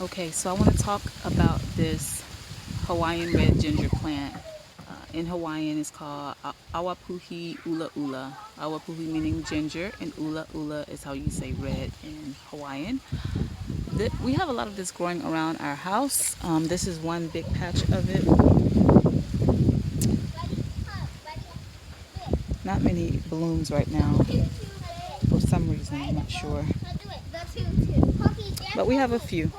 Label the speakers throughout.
Speaker 1: Okay, so I want to talk about this Hawaiian red ginger plant. In Hawaiian, it's called Awapuhi Ula Ula. Awapuhi meaning ginger, and Ula Ula is how you say red in Hawaiian. We have a lot of this growing around our house. This is one big patch of it. Not many blooms right now for some reason, I'm not sure. But we have a few.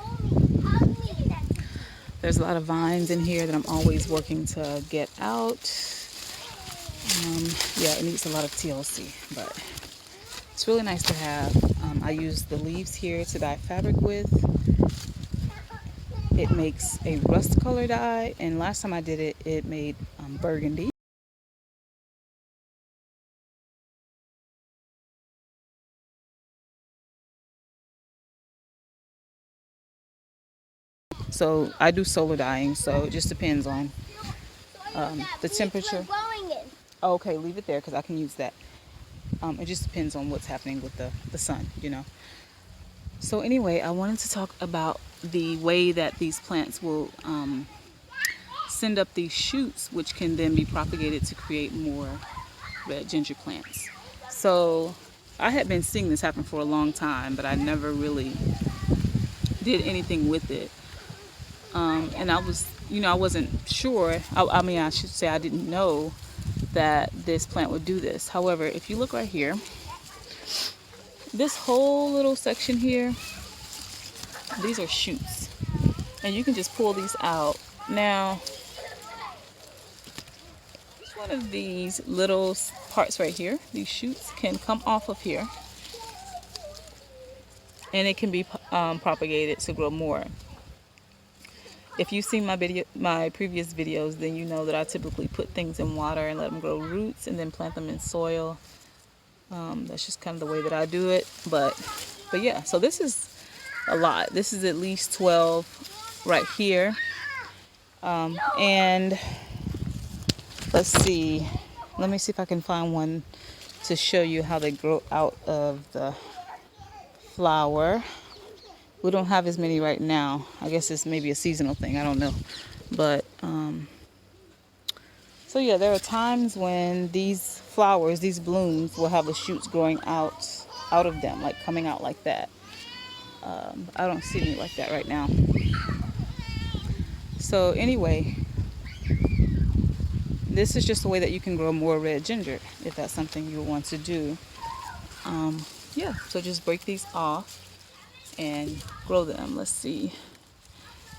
Speaker 1: There's a lot of vines in here that I'm always working to get out. Yeah, it needs a lot of TLC, but it's really nice to have. I use the leaves here to dye fabric with. It makes a rust color dye, and last time I did it, it made burgundy. So I do solar dyeing, so it just depends on the temperature. Oh, okay, leave it there because I can use that. It just depends on what's happening with the sun, you know. So anyway, I wanted to talk about the way that these plants will send up these shoots, which can then be propagated to create more red ginger plants. So I had been seeing this happen for a long time, but I never really did anything with it. And I was, I wasn't sure. I mean, I should say I didn't know that this plant would do this. However, if you look right here, this whole little section here, these are shoots. And you can just pull these out. Now, one of these little parts right here, these shoots, can come off of here. And it can be propagated to grow more. If you've seen my previous videos, then you know that I typically put things in water and let them grow roots and then plant them in soil. That's just kind of the way that I do it. But yeah, so this is a lot. This is at least 12 right here. And let's see. Let me see if I can find one to show you how they grow out of the flower. We don't have as many right now. I guess it's maybe a seasonal thing. I don't know. But, so yeah, there are times when these flowers, these blooms, will have the shoots growing out of them, like coming out like that. I don't see any like that right now. So anyway, this is just a way that you can grow more red ginger if that's something you want to do. Yeah, so just break these off and grow them. Let's see.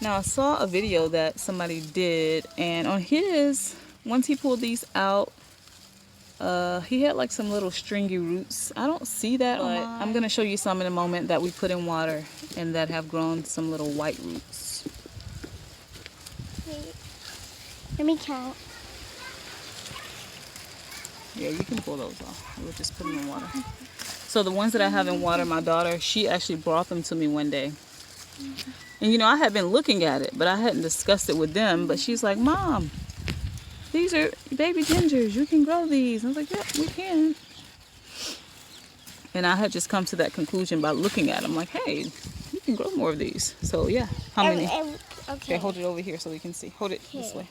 Speaker 1: Now I saw a video that somebody did, and on his, once he pulled these out, he had like some little stringy roots. I don't see that, but I'm gonna show you some in a moment that we put in water and that have grown some little white roots.
Speaker 2: Wait, let me count.
Speaker 1: Yeah, you can pull those off. We'll just put them in water. So the ones that I have in water, my daughter, she actually brought them to me one day. And I had been looking at it, but I hadn't discussed it with them. But she's like, Mom, these are baby gingers. You can grow these. And I was like, yeah, we can. And I had just come to that conclusion by looking at them. Like, hey, you can grow more of these. So yeah, how many?
Speaker 2: Okay.
Speaker 1: Hold it over here so we can see. Hold it this way.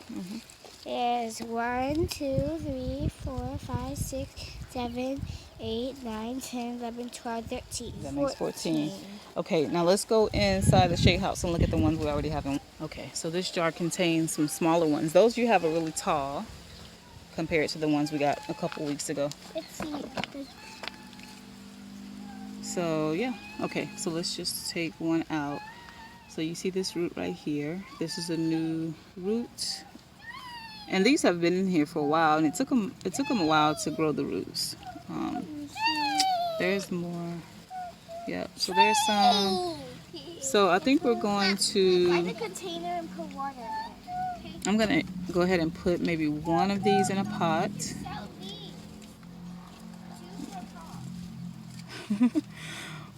Speaker 2: There's 1, 2, 3, 4, 5, 6, 7, 8, 9, 10, 11, 12, 13.
Speaker 1: That makes 14. Okay, now let's go inside the shade house and look at the ones we already have in. Okay, so this jar contains some smaller ones. Those you have are really tall compared to the ones we got a couple weeks ago.
Speaker 2: Let's see.
Speaker 1: So yeah, okay, so let's just take one out. So you see this root right here. This is a new root. And these have been in here for a while, and it took them a while to grow the roots. There's more. Yep. So there's some. So I think we're going to.
Speaker 2: Find a container and put water in it.
Speaker 1: I'm gonna go ahead and put maybe one of these in a pot.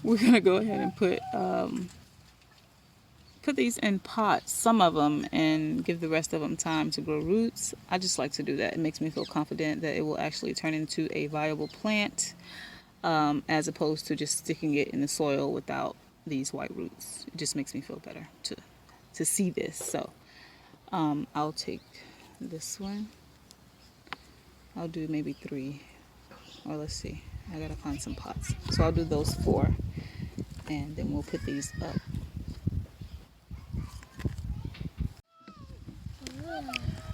Speaker 1: We're gonna go ahead and put these in pots, some of them, and give the rest of them time to grow roots. I just like to do that. It makes me feel confident that it will actually turn into a viable plant, as opposed to just sticking it in the soil without these white roots. It just makes me feel better to see this. So I'll take this one. I'll do maybe 3, or let's see, I gotta find some pots. So I'll do those 4, and then we'll put these up.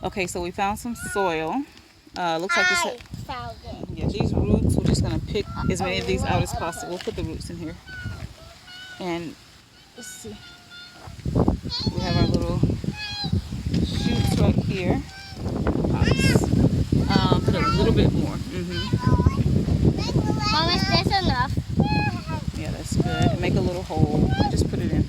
Speaker 1: Okay, so we found some soil. Looks like this.
Speaker 2: I found it.
Speaker 1: Yeah, these roots, we're just gonna pick as many of these out as possible. Put the roots in here. And let's see. We have our little shoots right here. Put a little bit more.
Speaker 2: Mom, is this enough?
Speaker 1: Yeah, that's good. And make a little hole. Just put it in.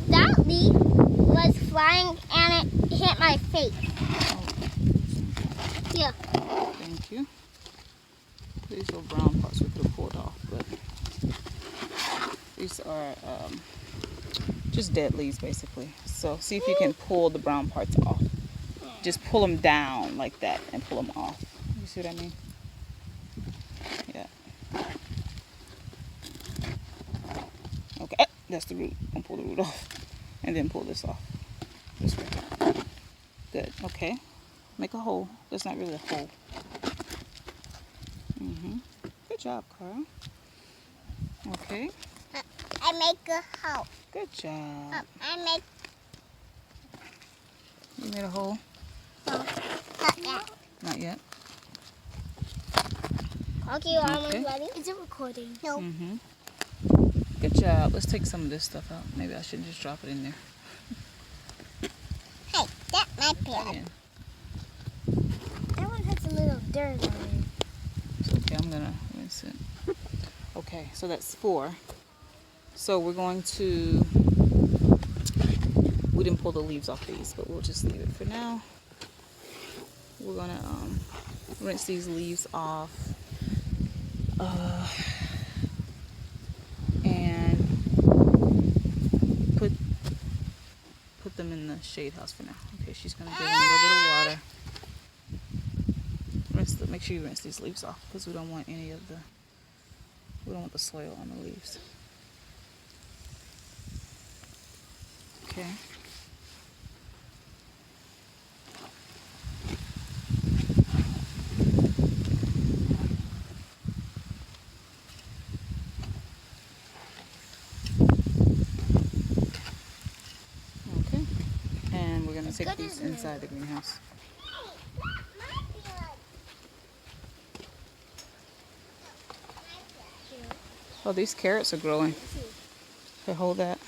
Speaker 2: That leaf was flying and it hit my face. Yeah.
Speaker 1: Thank you. These little brown parts we could have pulled off, but these are just dead leaves basically. So see if you can pull the brown parts off. Just pull them down like that and pull them off. You see what I mean? Yeah. Okay, that's the root. I'll pull the root off and then pull this off. This way. Good. Okay. Make a hole. That's not really a hole. Good job, Carl. Okay.
Speaker 2: I make a hole.
Speaker 1: Good job.
Speaker 2: I make.
Speaker 1: You made a hole?
Speaker 2: Not yet.
Speaker 1: Not yet.
Speaker 2: Okay, you almost
Speaker 1: Okay.
Speaker 2: ready? Is it recording? No.
Speaker 1: Good job. Let's take some of this stuff out. Maybe I should just drop it in there.
Speaker 2: Hey, that's my pen.
Speaker 1: Yeah.
Speaker 2: That one has a little dirt on it.
Speaker 1: Okay, I'm gonna rinse it. Okay, so that's 4. So we're going to, we didn't pull the leaves off these, but we'll just leave it for now. We're gonna rinse these leaves off and put them in the shade house for now. Okay, she's gonna give them a little bit of water. Make sure you rinse these leaves off because we don't want any of the, we don't want the soil on the leaves. Okay. Okay. And we're gonna take these inside the greenhouse. Oh, these carrots are growing. Okay, hold that.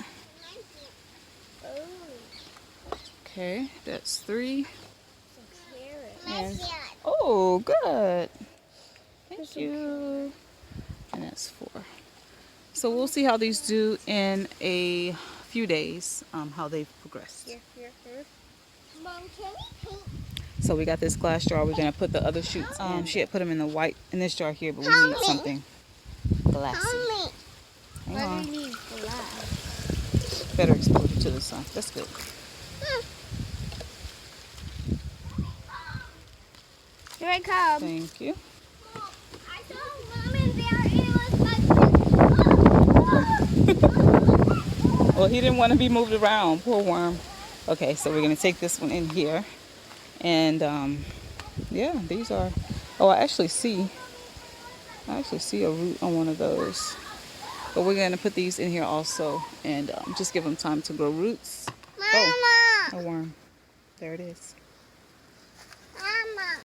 Speaker 1: Okay, that's 3. And, oh, good. Thank you. And that's 4. So we'll see how these do in a few days, how they've progressed.
Speaker 2: Mom, can we paint?
Speaker 1: So we got this glass jar. We're gonna put the other shoots in. She had put them in the white in this jar here, but we need something glassy. Hang on.
Speaker 2: What do you need glass?
Speaker 1: Better exposure to the sun. That's good.
Speaker 2: Here I come.
Speaker 1: Thank you.
Speaker 2: I saw Mom in there. It was like.
Speaker 1: Well, he didn't want to be moved around. Poor worm. Okay, so we're gonna take this one in here, and yeah, these are. Oh, I actually see a root on one of those. But we're gonna put these in here also, and just give them time to grow roots.
Speaker 2: Mama.
Speaker 1: Oh, a worm. There it is.